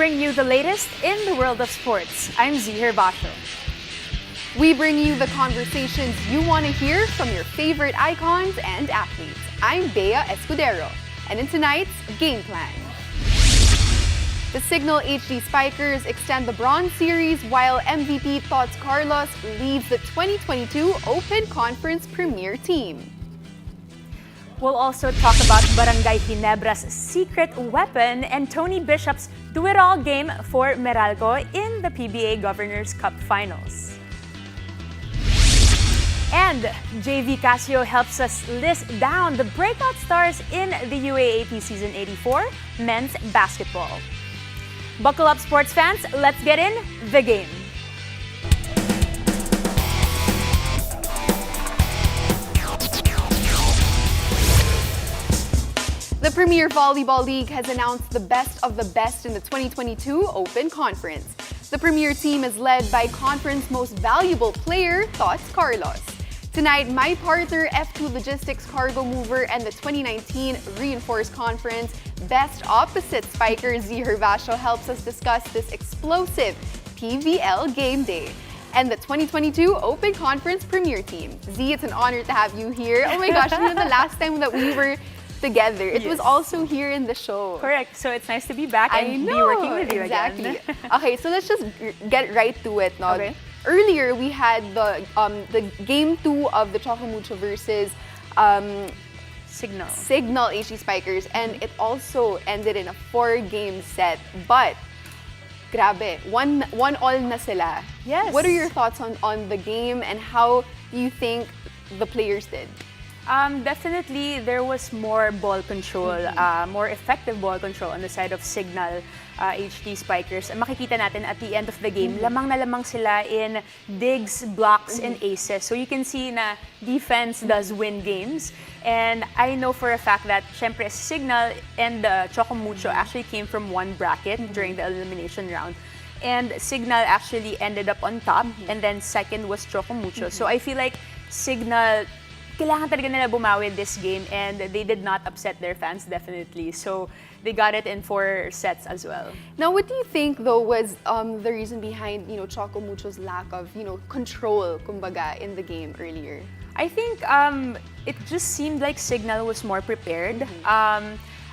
bring you the latest in the world of sports. I'm Ginebra. We bring you the conversations you want to hear from your favorite icons and athletes. I'm Bea Escudero, and in tonight's Game Plan. The Cignal HD Spikers extend the Bronze Series while MVP Tots Carlos leads the 2022 Open Conference Premier Team. We'll also talk about Barangay Ginebra's secret weapon and Tony Bishop's do-it-all game for Meralco in the PBA Governors Cup Finals. And JV Casio helps us list down the breakout stars in the UAAP Season 84 men's basketball. Buckle up, sports fans. Let's get in the game. The Premier Volleyball League has announced the best of the best in the 2022 Open Conference. The Premier team is led by conference most valuable player, Tots Carlos. Tonight, my partner, F2 Logistics Cargo Mover, and the 2019 Reinforced Conference Best Opposite Spiker, Z Hervasio, helps us discuss this explosive PVL game day and the 2022 Open Conference Premier Team. Z, it's an honor to have you here. Oh my gosh, you know the last time that we were together, it was also here in the show. Correct. So it's nice to be back and be working with you exactly. again. Okay, so let's just get right to it. No? Okay. Earlier, we had the game 2 of the Choco Mucho versus Cignal HD Spikers, and it also ended in a 4-game set. But grabe, one all na sila. Yes. What are your thoughts on the game and how do you think the players did? Definitely, there was more ball control, more effective ball control on the side of Cignal HD Spikers. Makikita natin at the end of the game, lamang na lamang sila in digs, blocks, and aces. So you can see na defense does win games. And I know for a fact that, syempre, Cignal and Choco Mucho actually came from one bracket during the elimination round. And Cignal actually ended up on top, and then second was Choco Mucho. So I feel like Cignal, kailangan talaga nila bumawi this game, and they did not upset their fans, definitely. So they got it in 4 sets as well. Now, what do you think though was the reason behind Choco Mucho's lack of control, kumbaga, in the game earlier? I think it just seemed like Cignal was more prepared.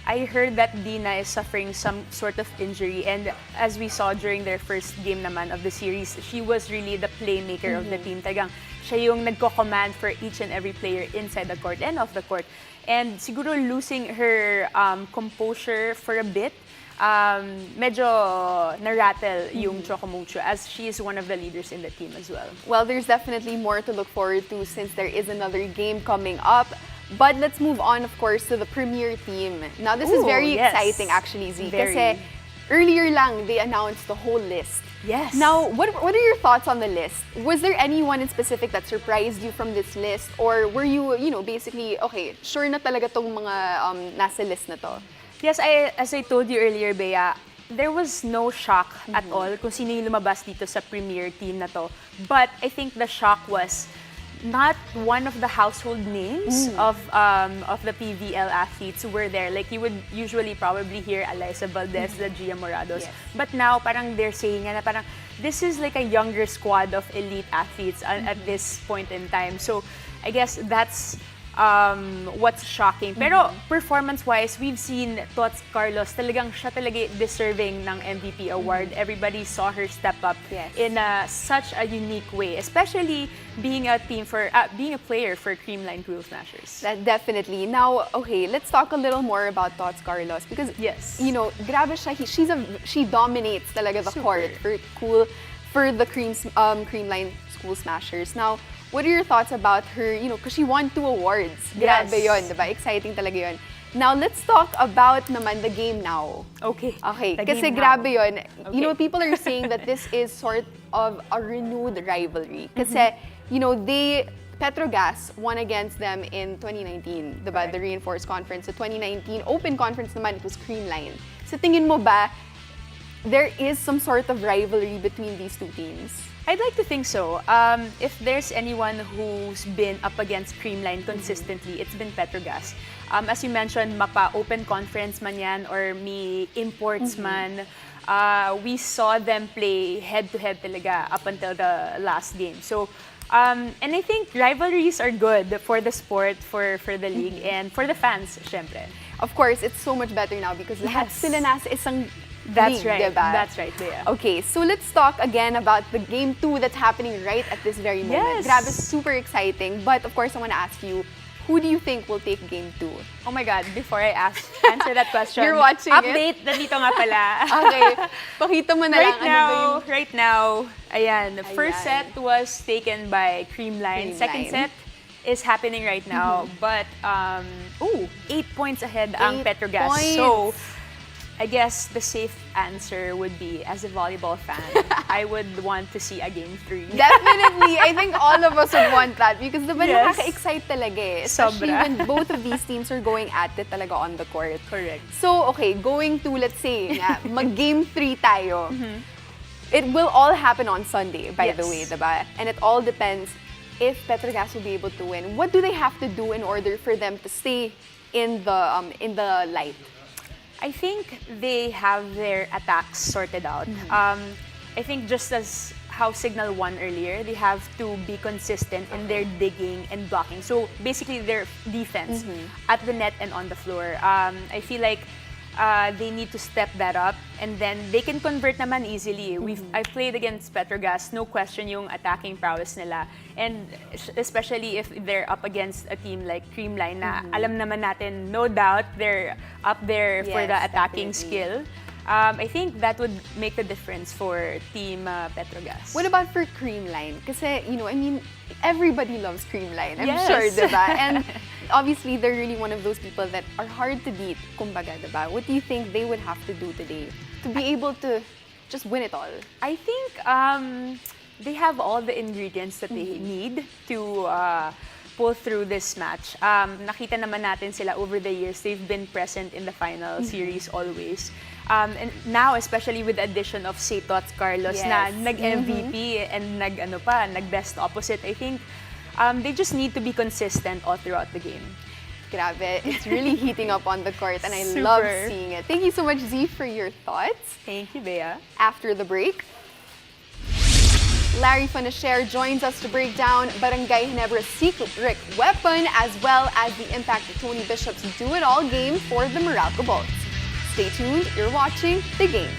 I heard that Dina is suffering some sort of injury, and as we saw during their first game naman of the series, she was really the playmaker of the team. Talagang siya yung nagko-command for each and every player inside the court and off the court. And siguro losing her composure for a bit, medyo na-rattle yung Choco Mucho, as she is one of the leaders in the team as well. Well, there's definitely more to look forward to since there is another game coming up. But let's move on, of course, to the Premier team. Now, this is very exciting, actually, Z. Kasi earlier lang, they announced the whole list. Yes. Now, what are your thoughts on the list? Was there anyone in specific that surprised you from this list? Or were you, basically, okay, sure na talaga tong mga nasa list na to? Yes, as I told you earlier, Bea, there was no shock at all kung sino yung lumabas dito sa Premier team na to. But I think the shock was not one of the household names of the PVL athletes were there. Like, you would usually probably hear Alyssa Valdez, the Gia Morados. Yes. But now, parang they're saying na parang this is like a younger squad of elite athletes at this point in time. So, I guess that's what's shocking. Pero performance-wise, we've seen Tots Carlos, talagang siya talaga deserving ng MVP award. Everybody saw her step up in such a unique way, especially being a player for Creamline Cruel Smashers. That definitely. Now, okay, let's talk a little more about Tots Carlos because grabe siya. She dominates talaga the court for the Creamline School Smashers. Now, what are your thoughts about her, because she won 2 awards. Yes. Grabe yun, diba? Exciting talaga yun. Now, let's talk about naman the game now. Okay. Kasi grabe yun. People are saying that this is sort of a renewed rivalry. Kasi, Petrogas won against them in 2019, diba? Right. The Reinforced Conference. The 2019 Open Conference naman, it was Creamline. So tingin mo ba, there is some sort of rivalry between these two teams? I'd like to think so. If there's anyone who's been up against Creamline consistently, it's been Petrogas. As you mentioned, mapa open conference man yan or may imports man. we saw them play head-to-head talaga up until the last game. So, and I think rivalries are good for the sport, for the league, and for the fans, syempre. Of course, it's so much better now because lahat Yes. sila nasa isang That's league, right. diba? That's right, Bea. Okay, so let's talk again about the game 2 that's happening right at this very moment. Yes. Grabe, super exciting. But of course, I want to ask you, who do you think will take game 2? Oh my God, before I answer that question, You're watching update, nandito nga pala. Okay, pakita mo na lang. Right now, ayan, the first Ayan. set was taken by Creamline. Second Creamline. set is happening right now, but 8 points ahead ang 8 Petrogas. points. So, I guess the safe answer would be, as a volleyball fan, I would want to see a game 3. Definitely. I think all of us would want that because diba Yes. nakaka-excite talaga eh. Especially Sobra. when both of these teams are going at it talaga on the court. Correct. So, okay, going to, let's say, nga, mag-game 3 tayo. It will all happen on Sunday, by the Yes. way, diba? And it all depends if Petrogas will be able to win. What do they have to do in order for them to stay in the light? I think they have their attacks sorted out. I think just as how Cignal won earlier, they have to be consistent in their digging and blocking. So basically their defense at the net and on the floor. I feel like they need to step that up, and then they can convert naman easily. I've played against Petrogas, no question yung attacking prowess nila. And especially if they're up against a team like Creamline na alam naman natin, no doubt, they're up there for the Yes, attacking definitely. skill. I think that would make the difference for Team Petrogas. What about for Creamline? Kasi, you know, I mean, everybody loves Creamline. I'm Yes. sure, diba? And obviously, they're really one of those people that are hard to beat, kumbaga, diba? What do you think they would have to do today to be able to just win it all? I think they have all the ingredients that they need to pull through this match. Nakita naman natin sila over the years. They've been present in the final series always. And now, especially with the addition of say Tots Carlos na Yes. nag-MVP and nag-best opposite, I think they just need to be consistent all throughout the game. Grabe, it's really heating up on the court and I Super. love seeing it. Thank you so much, Z, for your thoughts. Thank you, Bea. After the break, Larry Funashare joins us to break down Barangay Ginebra's secret weapon as well as the impact of Tony Bishop's do-it-all game for the Meralco Bolts. Stay tuned, you're watching The Game.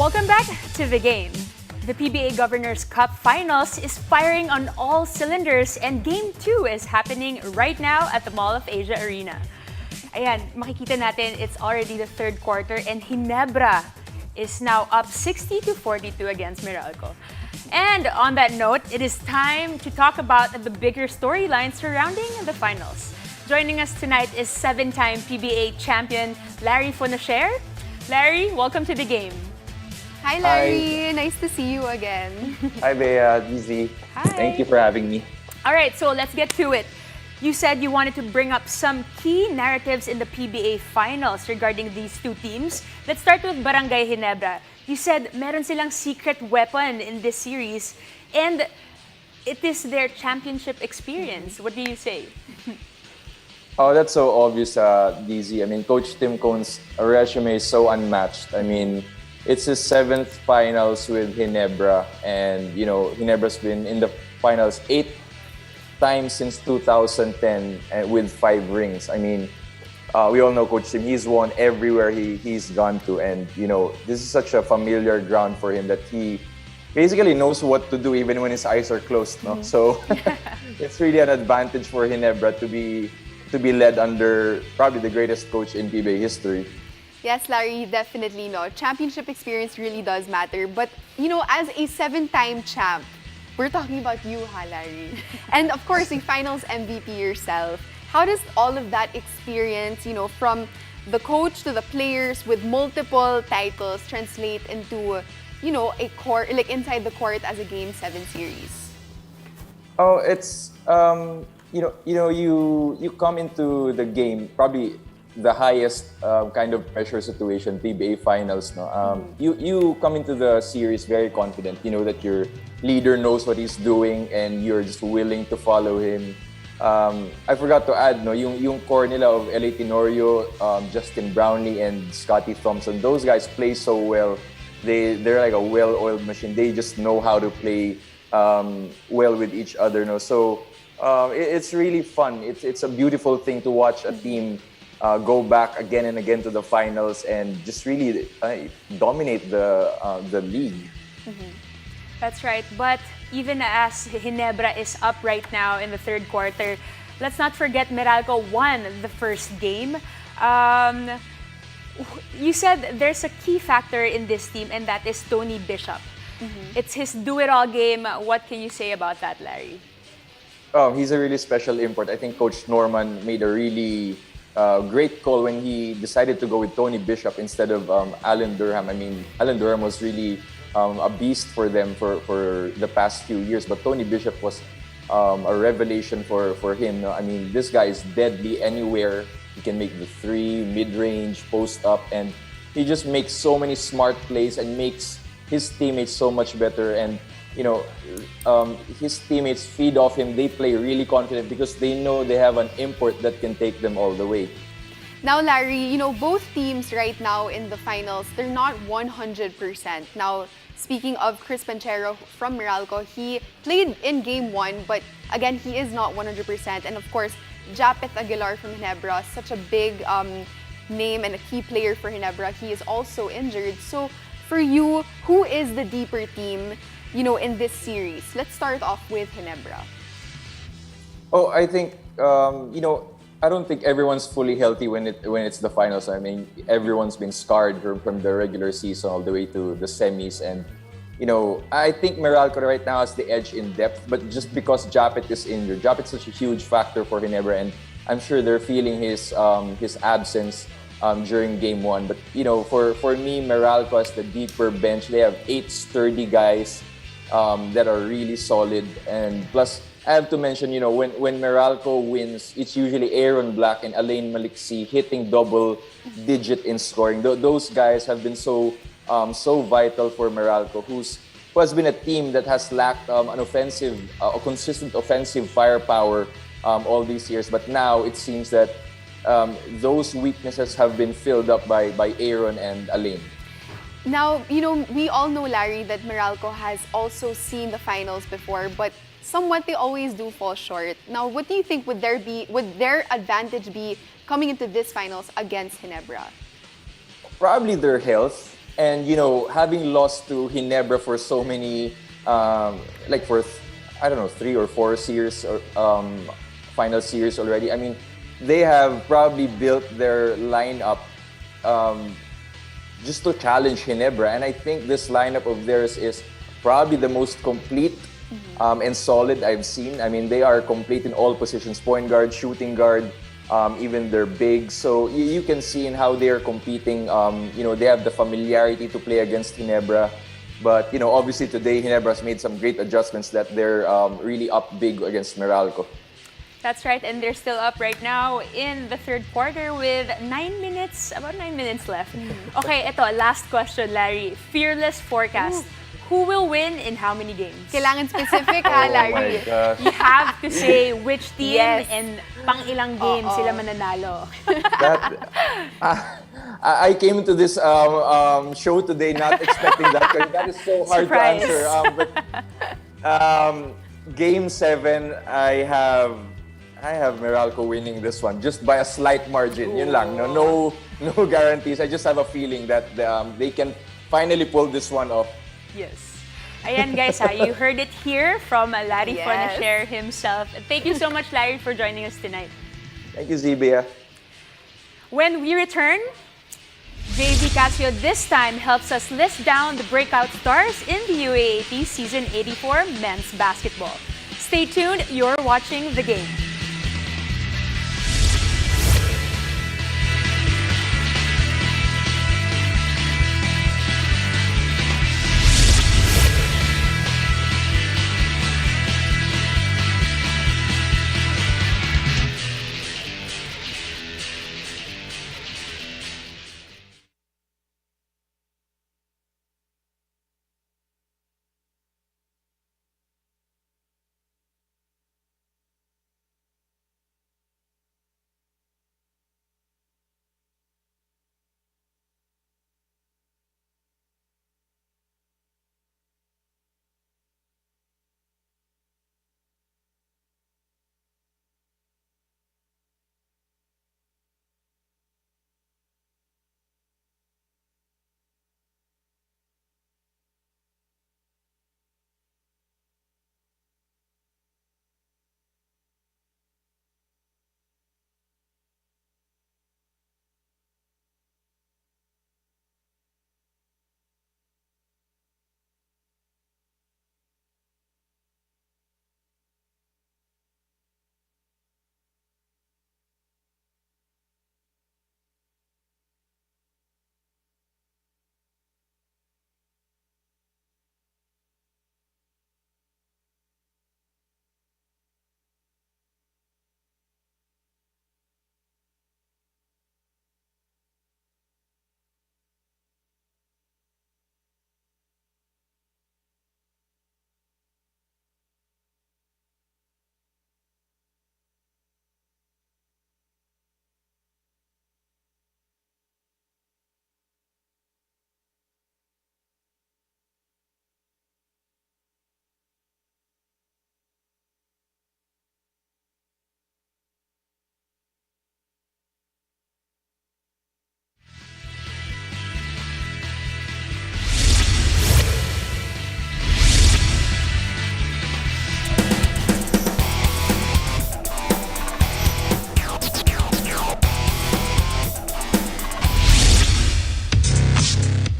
Welcome back to the game. The PBA Governors Cup Finals is firing on all cylinders and Game 2 is happening right now at the Mall of Asia Arena. Ayan, makikita natin it's already the third quarter and Ginebra is now up 60-42 against Meralco. And on that note, it is time to talk about the bigger storylines surrounding the finals. Joining us tonight is 7-time PBA champion Larry Fonacher. Larry, welcome to the game. Hi, Larry. Nice to see you again. Hi, Bea, Dizzy. Hi. Thank you for having me. All right, so let's get to it. You said you wanted to bring up some key narratives in the PBA finals regarding these two teams. Let's start with Barangay Ginebra. You said meron silang secret weapon in this series and it is their championship experience. What do you say? Oh, that's so obvious, Dizzy. I mean, Coach Tim Cohn's resume is so unmatched. I mean, it's his 7th finals with Ginebra, and Ginebra's been in the finals 8 times since 2010 with 5 rings. I mean, we all know Coach Tim. He's won everywhere he's gone to, and this is such a familiar ground for him that he basically knows what to do even when his eyes are closed. No, so it's really an advantage for Ginebra to be led under probably the greatest coach in PBA history. Yes, Larry, definitely no. Championship experience really does matter. But, as a 7-time champ, we're talking about you, Larry. And of course, a finals MVP yourself. How does all of that experience, from the coach to the players with multiple titles translate into, a court, like inside the court as a Game 7 series? Oh, it's you come into the game probably the highest kind of pressure situation, PBA finals. No, you come into the series very confident. You know that your leader knows what he's doing, and you're just willing to follow him. I forgot to add, yung core nila of L.A. Tenorio, Justin Brownlee, and Scotty Thompson. Those guys play so well. They're like a well-oiled machine. They just know how to play well with each other. No, so it's really fun. It's a beautiful thing to watch a team go back again and again to the finals and just really dominate the league. Mm-hmm. That's right. But even as Ginebra is up right now in the third quarter, let's not forget Meralco won the first game. You said there's a key factor in this team, and that is Tony Bishop. Mm-hmm. It's his do-it-all game. What can you say about that, Larry? Oh, he's a really special import. I think Coach Norman made a really great call when he decided to go with Tony Bishop instead of Alan Durham. I mean, Alan Durham was really a beast for them for the past few years, but Tony Bishop was a revelation for him. I mean, this guy is deadly anywhere. He can make the 3, mid-range, post-up, and he just makes so many smart plays and makes his teammates so much better. And his teammates feed off him. They play really confident because they know they have an import that can take them all the way. Now, Larry, both teams right now in the finals, they're not 100%. Now, speaking of Chris Panchero from Meralco, he played in Game 1, but again, he is not 100%. And of course, Japeth Aguilar from Ginebra, such a big name and a key player for Ginebra, he is also injured. So, for you, who is the deeper team, in this series? Let's start off with Ginebra. Oh, I think I don't think everyone's fully healthy when it's the finals. I mean, everyone's been scarred from the regular season all the way to the semis, and I think Meralco right now has the edge in depth. But just because Japeth is injured, Japeth's such a huge factor for Ginebra, and I'm sure they're feeling his absence during Game 1. But for me, Meralco has the deeper bench. They have 8 sturdy guys that are really solid, and plus I have to mention, when Meralco wins, it's usually Aaron Black and Alain Maliksi hitting double-digit in scoring. Those guys have been so vital for Meralco, who has been a team that has lacked a consistent offensive firepower all these years. But now it seems that those weaknesses have been filled up by Aaron and Alain. Now, we all know, Larry, that Meralco has also seen the finals before, but somewhat they always do fall short. Now, what do you think would their advantage be coming into this finals against Ginebra? Probably their health. And having lost to Ginebra for so many, like for I don't know, 3 or 4 series or final series already. I mean, they have probably built their lineup just to challenge Ginebra, and I think this lineup of theirs is probably the most complete and solid I've seen. I mean, they are complete in all positions: point guard, shooting guard, even their big. So you can see in how they are competing. They have the familiarity to play against Ginebra. But obviously today Ginebra has made some great adjustments that they're really up big against Meralco. That's right, and they're still up right now in the third quarter with about 9 minutes left. Okay, ito, last question, Larry. Fearless forecast. Who will win in how many games? Kailangan specific ha, Larry. Oh my gosh. You have to say which team Yes. and pang ilang games sila mananalo. I came to this show today not expecting that, because that is so hard Surprise. to answer. Game 7, I have Meralco winning this one just by a slight margin. Yun lang. No guarantees. I just have a feeling that they can finally pull this one off. Yes. Ayan guys, you heard it here from Larry Yes. Fornacier himself. Thank you so much, Larry, for joining us tonight. Thank you, Zibia. When we return, JV Casio this time helps us list down the breakout stars in the UAAP Season 84 men's basketball. Stay tuned, you're watching The Game.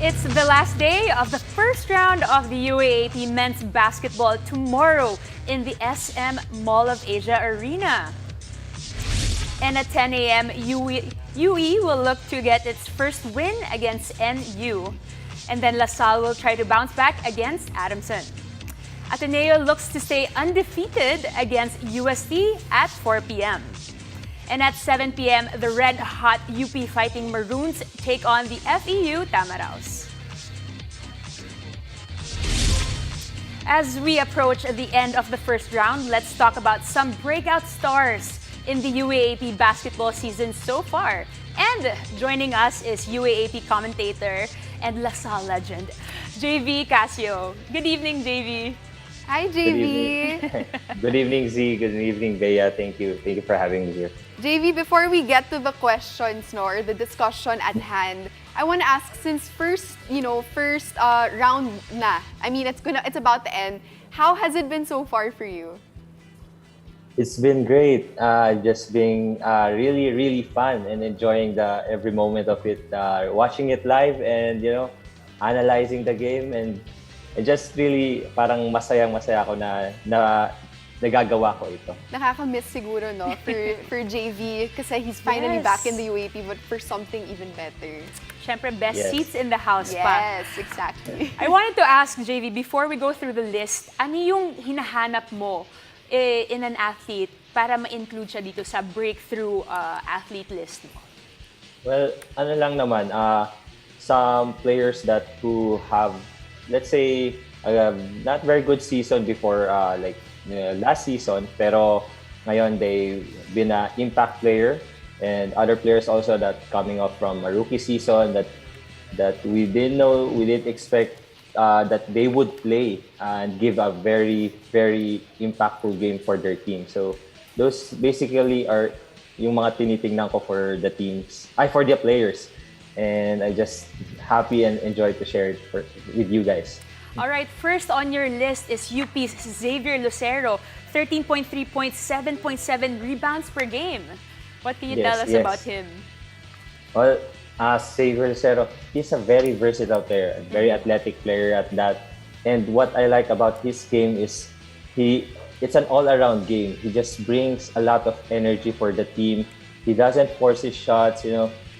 It's the last day of the first round of the UAAP men's basketball tomorrow in the SM Mall of Asia Arena. And at 10 a.m., UE will look to get its first win against NU. And then LaSalle will try to bounce back against Adamson. Ateneo looks to stay undefeated against UST at 4 p.m. And at 7 p.m., the red-hot UP Fighting Maroons take on the FEU Tamaraws. As we approach the end of the first round, let's talk about some breakout stars in the UAAP basketball season so far. And joining us is UAAP commentator and LaSalle legend, JV Casio. Good evening, JV. Hi, Good JV. evening. Good evening, Z. Good evening, Bea. Thank you. Thank you for having me here. JV, before we get to the questions, no, or the discussion at hand, I want to ask, since first round na, I mean, it's about to end. How has it been so far for you? It's been great. Just being really, really fun and enjoying the every moment of it. Watching it live and analyzing the game and just really parang masayang-masaya ako na nagagawa ko ito. Nakaka-miss siguro, no, for JV kasi he's finally Yes. back in the UAP, but for something even better. Siyempre, best Yes. seats in the house pa. Yes, exactly. I wanted to ask, JV, before we go through the list, ano yung hinahanap mo in an athlete para ma-include siya dito sa breakthrough athlete list mo? Well, ano lang naman, some players who have, let's say, not very good season before, last season, pero ngayon they've been an impact player, and other players also that coming up from a rookie season that we didn't expect that they would play and give a very, very impactful game for their team. So those basically are yung mga tinitingnan ko for the for the players. And I just happy and enjoy to share it with you guys. All right, first on your list is UP's Xavier Lucero, 13.3 points, 7.7 rebounds per game. What can you tell us Yes. about him? Well, Xavier Lucero, he's a very versatile player, a very athletic player at that. And what I like about his game is it's an all-around game. He just brings a lot of energy for the team. He doesn't force his shots,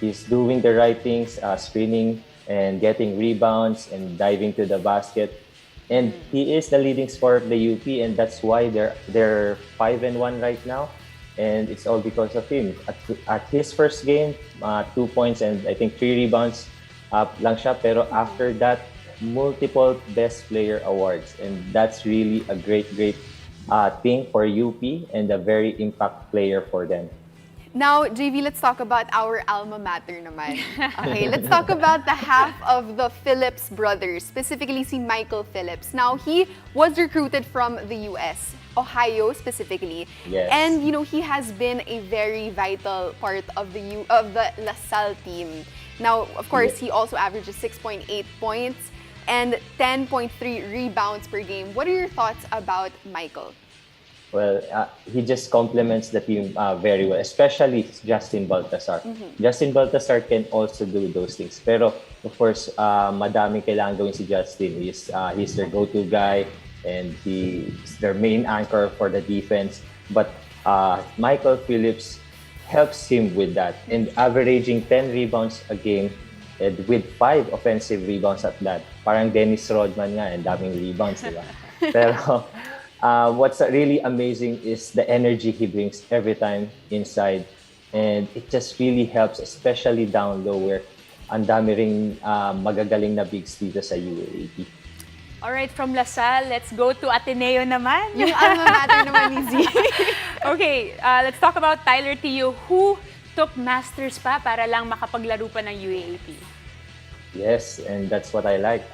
he's doing the right things, screening and getting rebounds and diving to the basket. And he is the leading scorer of the UP, and that's why they're 5-1 right now. And it's all because of him. At his first game, 2 points and I think 3 rebounds lang siya. Pero after that, multiple best player awards. And that's really a great thing for UP and a very impact player for them. Now, JV, let's talk about our alma mater naman. Okay, let's talk about the half of the Phillips brothers, specifically si Michael Phillips. Now, he was recruited from the US, Ohio specifically. Yes. And, he has been a very vital part of the LaSalle team. Now, of course, Yes. he also averages 6.8 points and 10.3 rebounds per game. What are your thoughts about Michael? Well, he just complements the team very well, especially Justin Baltasar. Justin Baltasar can also do those things. Pero, of course, madaming kailangan gawin si Justin. He's their go-to guy, and he's their main anchor for the defense. But Michael Phillips helps him with that, and averaging 10 rebounds a game and with 5 offensive rebounds at that. Parang Dennis Rodman nga, and daming rebounds, di ba? Pero what's really amazing is the energy he brings every time inside. And it just really helps, especially down low where ang dami ring magagaling na bigs dito sa UAAP. All right, from LaSalle, let's go to Ateneo naman. Yung alma mater naman ni Z. Okay, let's talk about Tyler Teo, who took masters pa para lang makapaglaro pa ng UAAP. Yes, and that's what I like.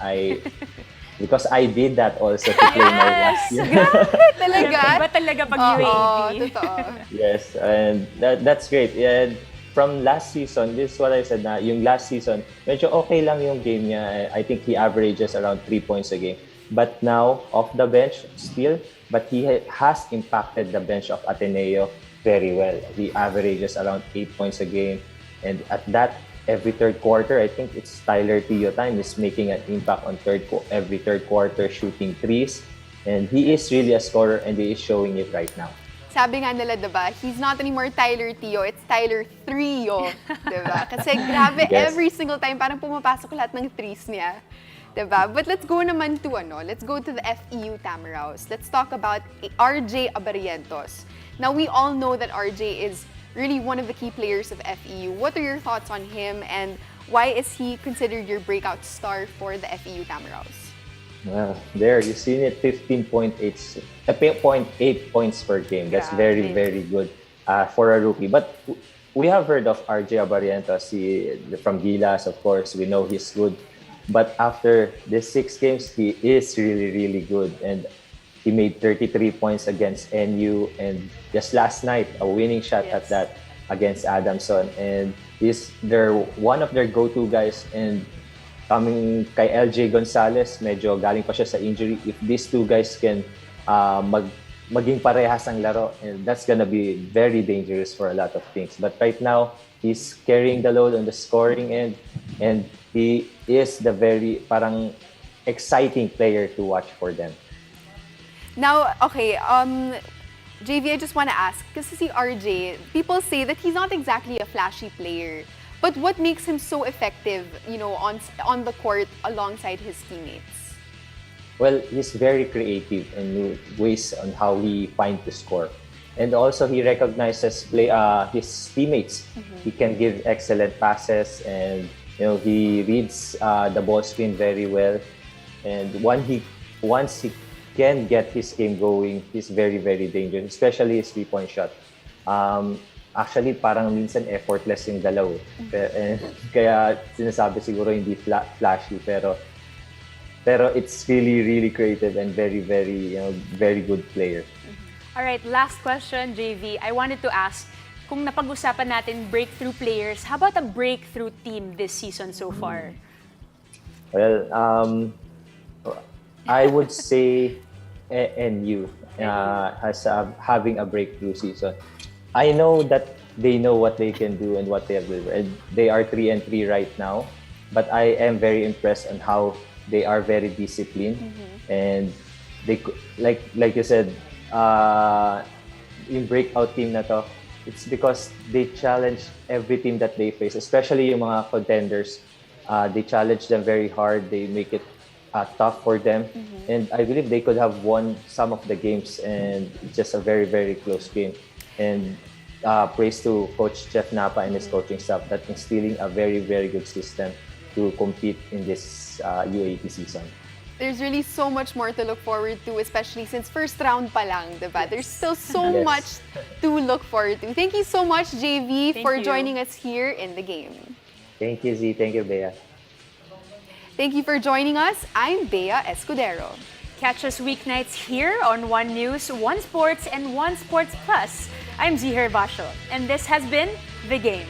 Because I did that also to play my last year. Talaga? Iba talaga pag Oo, UAAP. totoo. Yes, and that's great. And from last season, this is what I said na yung last season, medyo okay lang yung game niya. I think he averages around 3 points a game. But now, off the bench still, but he has impacted the bench of Ateneo very well. He averages around 8 points a game. And at that, every third quarter, I think it's Tyler Teo time is making an impact on every third quarter, shooting threes. And he is really a scorer, and he is showing it right now. Sabi nga nila, diba, he's not anymore Tyler Teo, it's Tyler Trio. Diba? Kasi grabe, Yes. every single time, parang pumapasok lahat ng threes niya. Diba? But let's go naman to, let's go to the FEU Tamaraws. Let's talk about RJ Abarientos. Now, we all know that RJ is really one of the key players of FEU. What are your thoughts on him, and why is he considered your breakout star for the FEU Tamaraws? Well, there, you've seen it, 15.8 points per game. That's very, Grabe. very good for a rookie. But we have heard of RJ Abarientos from Gilas, of course. We know he's good. But after the 6 games, he is really, really good. And He made 33 points against NU, and just last night, a winning shot at that against Adamson. And they're one of their go-to guys. And coming kay LJ Gonzalez, medyo galing pa siya sa injury. If these two guys can maging parehas ang laro, and that's gonna be very dangerous for a lot of things. But right now, he's carrying the load on the scoring end, and he is the very parang exciting player to watch for them. Now, okay, JV, I just want to ask, kasi si RJ, people say that he's not exactly a flashy player. But what makes him so effective, on the court alongside his teammates? Well, he's very creative in new ways on how he finds to score. And also, he recognizes his teammates. He can give excellent passes, and he reads the ball screen very well. And once he can get his game going, he's very, very dangerous, especially his three-point shot. Actually, parang minsan effortless yung dalaw. Kaya sinasabi siguro hindi flashy, pero it's really, really creative and very, very, very good player. All right, last question, JV. I wanted to ask, kung napag-usapan natin breakthrough players, how about a breakthrough team this season so far? Well, I would say NU having a breakthrough season. I know that they know what they can do and what they have delivered. They are 3-3 right now, but I am very impressed on how they are very disciplined, and they like you said, yung breakout team na to, it's because they challenge every team that they face, especially yung mga contenders. They challenge them very hard. They make it tough for them, and I believe they could have won some of the games, and it's just a very, very close game. And praise to Coach Jeff Napa and his coaching staff that instilling a very, very good system to compete in this UAAP season. There's really so much more to look forward to, especially since first round pa lang, diba? There's still so Yes. much to look forward to. Thank you so much, JV, Thank for you. joining us here in the game. Thank you, Z. Thank you, Bea. Thank you for joining us. I'm Bea Escudero. Catch us weeknights here on One News, One Sports, and One Sports Plus. I'm Ziher Basho, and this has been The Game.